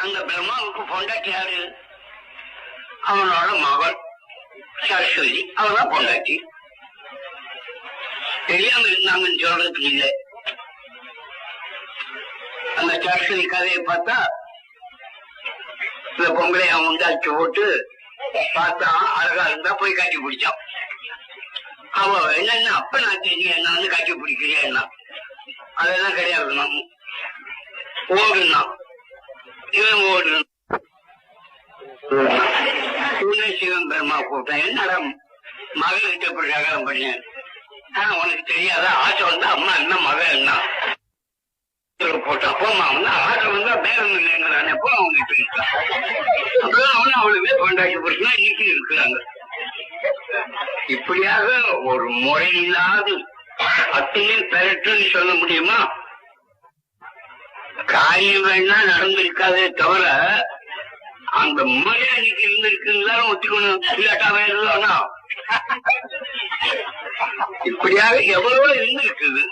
அந்த பிரம்மாவுக்கு பொண்டாட்டி யாரு? அவனோட மகள் சரஸ்வதி, அவதான் பொண்டாட்டி. தெரியாம இருந்தாங்கன்னு சொல்றதுக்கு இல்லை. அந்த சரஸ்வதி கதையை பார்த்தா இந்த பொம்பளை அவன் உண்டாச்சு போட்டு பார்த்தா அழகா இருந்தா போய் காட்சி பிடிச்சான். அவ என்னன்னா அப்ப நான் தெரியும் என்ன வந்து காட்சி பிடிக்கிறேன்னா அதெல்லாம் கிடையாது. நம்ம ஓடுனா இவன் ஓடுனா சிவன் பெருமா கூப்பிட்டான். என்னடா மகன்கிட்ட இப்படி அகலம் பண்ணேன். உனக்கு தெரியாத ஆசை வந்தா அம்மா என்ன மகன் என்ன போட்டான். போமா வந்து ஆசை வந்தா பேரம் இல்லைங்கிறானே போ அவங்க கிட்ட இருக்கான். அப்பதான் அவனு அவளுமே பொண்டாட்சி புருஷனா இன்னைக்கு இருக்கிறாங்க. இப்படியாக ஒரு முறையில்லாது அத்தனையும் பெறட்டுன்னு சொல்ல முடியுமா? காரியம் வேணா நடந்திருக்காதே தவிர அந்த முறை அன்னைக்கு இருந்திருக்குன்னு ஒத்துக்கணும். இல்லாட்டா வேணும். இப்படியாக எவ்வளவோ இருந்திருக்குது.